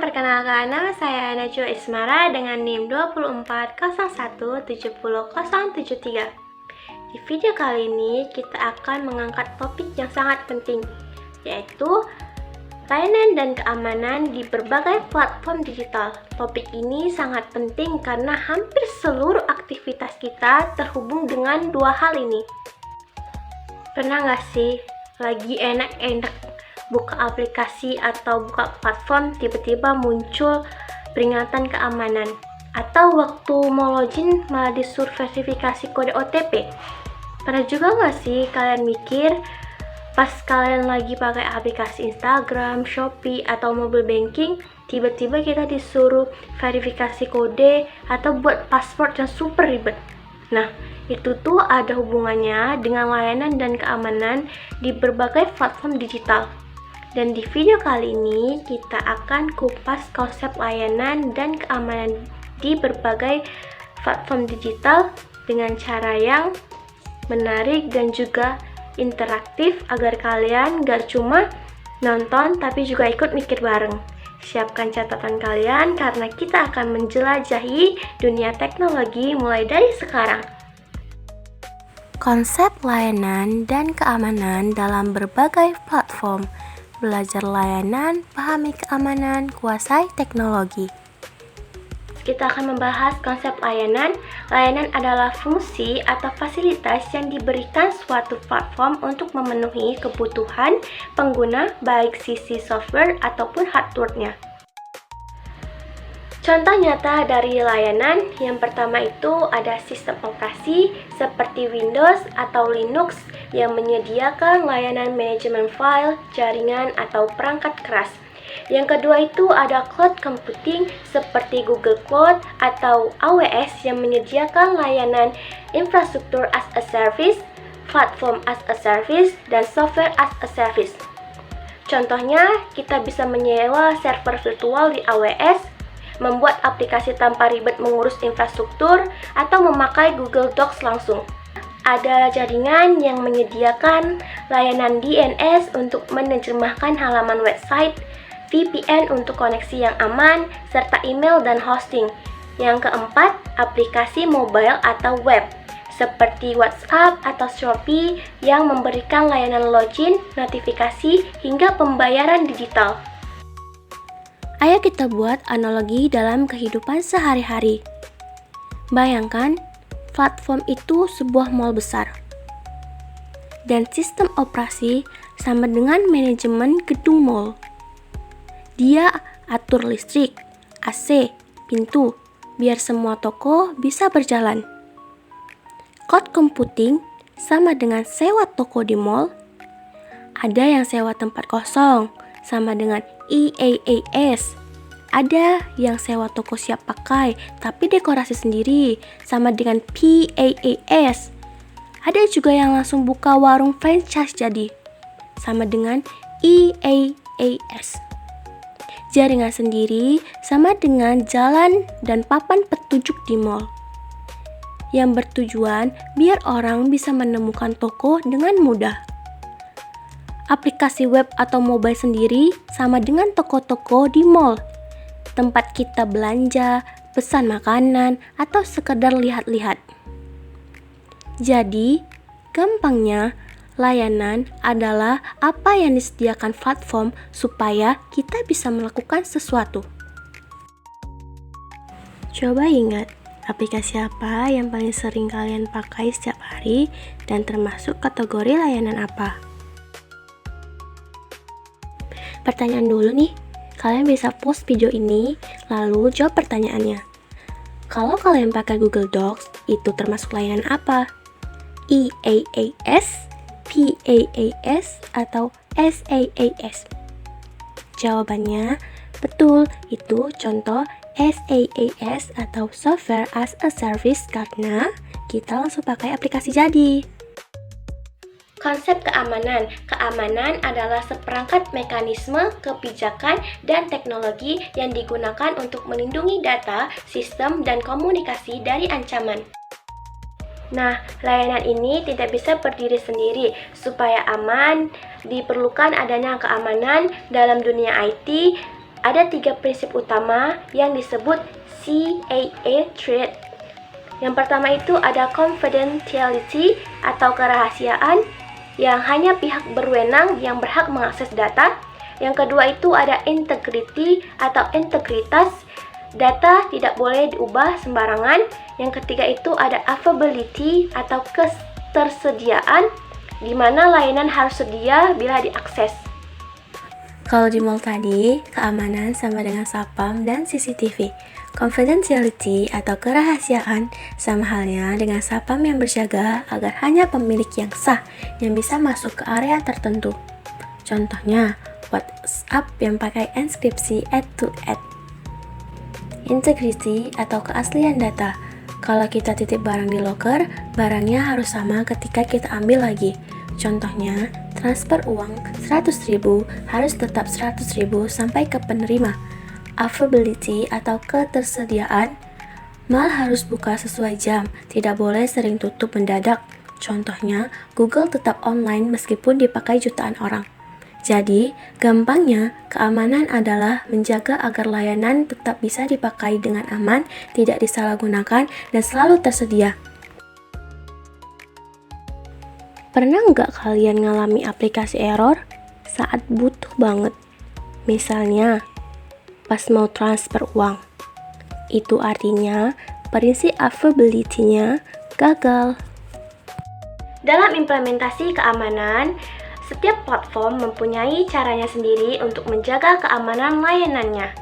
perkenalkan nama saya Najwa Ismara dengan NIM 2401700073. Di video kali ini kita akan mengangkat topik yang sangat penting, yaitu layanan dan keamanan di berbagai platform digital. Topik ini sangat penting karena hampir seluruh aktivitas kita terhubung dengan dua hal ini. Pernah nggak sih lagi enak-enak buka aplikasi atau buka platform, tiba-tiba muncul peringatan keamanan, atau waktu mau login malah disuruh verifikasi kode OTP? Pernah juga nggak sih kalian mikir pas kalian lagi pakai aplikasi Instagram, Shopee, atau mobile banking, tiba-tiba kita disuruh verifikasi kode atau buat password yang super ribet? Nah, itu tuh ada hubungannya dengan layanan dan keamanan di berbagai platform digital. Dan di video kali ini kita akan kupas konsep layanan dan keamanan di berbagai platform digital dengan cara yang menarik dan juga interaktif agar kalian gak cuma nonton tapi juga ikut mikir bareng. Siapkan catatan kalian karena kita akan menjelajahi dunia teknologi mulai dari sekarang. Konsep layanan dan keamanan dalam berbagai platform. Belajar layanan, pahami keamanan, kuasai teknologi. Kita akan membahas konsep layanan. Layanan adalah fungsi atau fasilitas yang diberikan suatu platform untuk memenuhi kebutuhan pengguna baik sisi software ataupun hardware-nya. Contoh nyata dari layanan, yang pertama itu ada sistem operasi seperti Windows atau Linux yang menyediakan layanan manajemen file, jaringan, atau perangkat keras. Yang kedua itu ada cloud computing seperti Google Cloud atau AWS yang menyediakan layanan infrastruktur as a service, platform as a service, dan software as a service. Contohnya, kita bisa menyewa server virtual di AWS, membuat aplikasi tanpa ribet mengurus infrastruktur, atau memakai Google Docs langsung. Ada jaringan yang menyediakan layanan DNS untuk menerjemahkan halaman website, VPN untuk koneksi yang aman, serta email dan hosting. Yang keempat, aplikasi mobile atau web, seperti WhatsApp atau Shopee yang memberikan layanan login, notifikasi, hingga pembayaran digital. Ayo kita buat analogi dalam kehidupan sehari-hari. Bayangkan, platform itu sebuah mall besar. Dan sistem operasi sama dengan manajemen gedung mall. Dia atur listrik, AC, pintu, biar semua toko bisa berjalan. Cloud computing sama dengan sewa toko di mall. Ada yang sewa tempat kosong, sama dengan EaaS. Ada yang sewa toko siap pakai tapi dekorasi sendiri, sama dengan PaaS. Ada juga yang langsung buka warung franchise jadi, sama dengan EaaS. Jaringan sendiri sama dengan jalan dan papan petunjuk di mall, yang bertujuan biar orang bisa menemukan toko dengan mudah. Aplikasi web atau mobile sendiri sama dengan toko-toko di mall, tempat kita belanja, pesan makanan, atau sekedar lihat-lihat. Jadi, gampangnya, layanan adalah apa yang disediakan platform supaya kita bisa melakukan sesuatu. Coba ingat, aplikasi apa yang paling sering kalian pakai setiap hari dan termasuk kategori layanan apa? Pertanyaan dulu nih, kalian bisa post video ini, lalu jawab pertanyaannya. Kalau kalian pakai Google Docs, itu termasuk layanan apa? EaaS, PaaS, atau SaaS? Jawabannya, betul, itu contoh SaaS atau Software as a Service karena kita langsung pakai aplikasi jadi. Konsep keamanan. Keamanan adalah seperangkat mekanisme, kebijakan, dan teknologi yang digunakan untuk melindungi data, sistem, dan komunikasi dari ancaman. Nah, layanan ini tidak bisa berdiri sendiri. Supaya aman, diperlukan adanya keamanan dalam dunia IT Ada 3 prinsip utama yang disebut CAA Threat. Yang pertama itu ada confidentiality atau kerahasiaan yang hanya pihak berwenang yang berhak mengakses data. Yang kedua itu ada integrity atau integritas, data tidak boleh diubah sembarangan. Yang ketiga itu ada availability atau ketersediaan, di mana layanan harus sedia bila diakses. Kalau di mall tadi, keamanan sama dengan satpam dan CCTV. Confidentiality atau kerahasiaan sama halnya dengan satpam yang berjaga agar hanya pemilik yang sah yang bisa masuk ke area tertentu. Contohnya, WhatsApp yang pakai enkripsi end-to-end. Integrity atau keaslian data. Kalau kita titip barang di loker, barangnya harus sama ketika kita ambil lagi. Contohnya, transfer uang 100.000 harus tetap 100.000 sampai ke penerima. Availability atau ketersediaan, mal harus buka sesuai jam, tidak boleh sering tutup mendadak. Contohnya, Google tetap online meskipun dipakai jutaan orang. Jadi, gampangnya, keamanan adalah menjaga agar layanan tetap bisa dipakai dengan aman, tidak disalahgunakan, dan selalu tersedia. Pernah nggak kalian ngalami aplikasi error saat butuh banget? Misalnya, pas mau transfer uang. Itu artinya prinsip availability-nya gagal. Dalam implementasi keamanan, setiap platform mempunyai caranya sendiri untuk menjaga keamanan layanannya.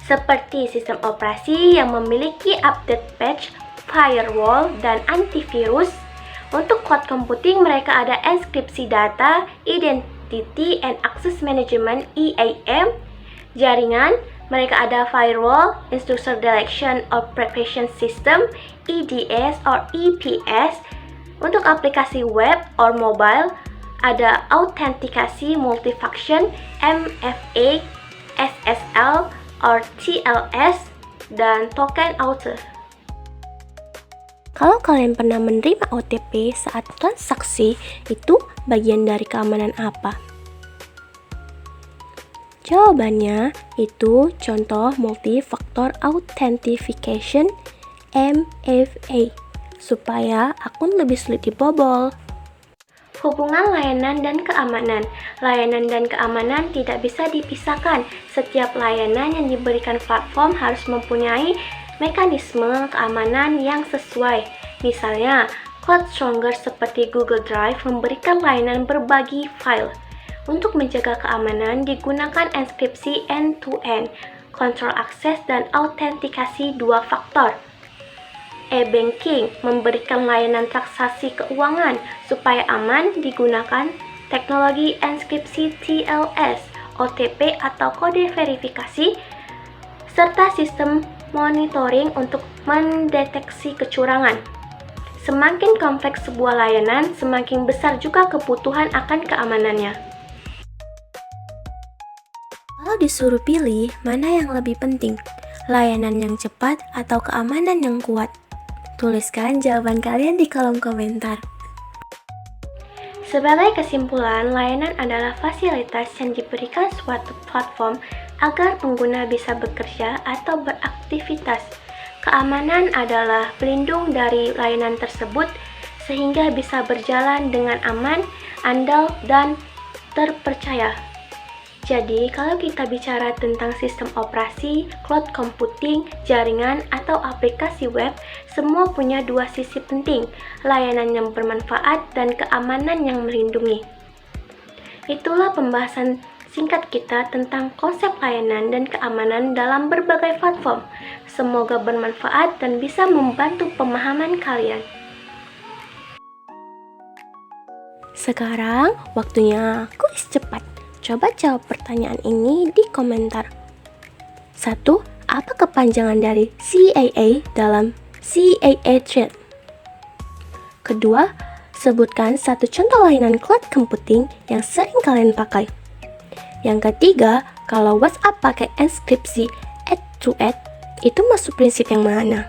Seperti sistem operasi yang memiliki update patch, firewall, dan antivirus. Untuk cloud computing, mereka ada enkripsi data, Identity and Access Management (IAM). Jaringan, mereka ada firewall, Intrusion Detection or Prevention System (EDS or EPS). Untuk aplikasi web or mobile, ada autentikasi multifunction (MFA), SSL or TLS, dan token auth. Kalau kalian pernah menerima OTP saat transaksi, itu bagian dari keamanan apa? Jawabannya itu contoh multi-factor authentication (MFA) supaya akun lebih sulit dibobol. Hubungan layanan dan keamanan. Layanan dan keamanan tidak bisa dipisahkan. Setiap layanan yang diberikan platform harus mempunyai mekanisme keamanan yang sesuai. Misalnya, Cloud Stronger seperti Google Drive memberikan layanan berbagi file. Untuk menjaga keamanan digunakan enkripsi end-to-end, kontrol akses, dan autentikasi 2 faktor. E-banking memberikan layanan transaksi keuangan supaya aman digunakan teknologi enkripsi TLS, OTP atau kode verifikasi, serta sistem monitoring untuk mendeteksi kecurangan. Semakin kompleks sebuah layanan, semakin besar juga kebutuhan akan keamanannya. Kalau disuruh pilih, mana yang lebih penting? Layanan yang cepat atau keamanan yang kuat? Tuliskan jawaban kalian di kolom komentar. Sebagai kesimpulan, layanan adalah fasilitas yang diberikan suatu platform agar pengguna bisa bekerja atau beraktivitas. Keamanan adalah pelindung dari layanan tersebut sehingga bisa berjalan dengan aman, andal, dan terpercaya. Jadi, kalau kita bicara tentang sistem operasi, cloud computing, jaringan, atau aplikasi web, semua punya 2 sisi penting, layanan yang bermanfaat dan keamanan yang melindungi. Itulah pembahasan singkat kita tentang konsep layanan dan keamanan dalam berbagai platform. Semoga bermanfaat dan bisa membantu pemahaman kalian. Sekarang waktunya kuis cepat. Coba jawab pertanyaan ini di komentar. 1. Apa kepanjangan dari CAA dalam CAA Threat? Kedua, sebutkan satu contoh layanan cloud computing yang sering kalian pakai. Yang ketiga, kalau WhatsApp pakai enkripsi end-to-end, itu masuk prinsip yang mana?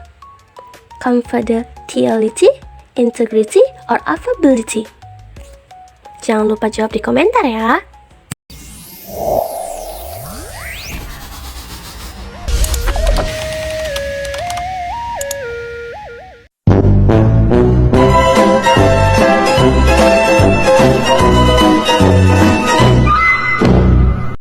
Confidentiality, integrity, or availability? Jangan lupa jawab di komentar ya.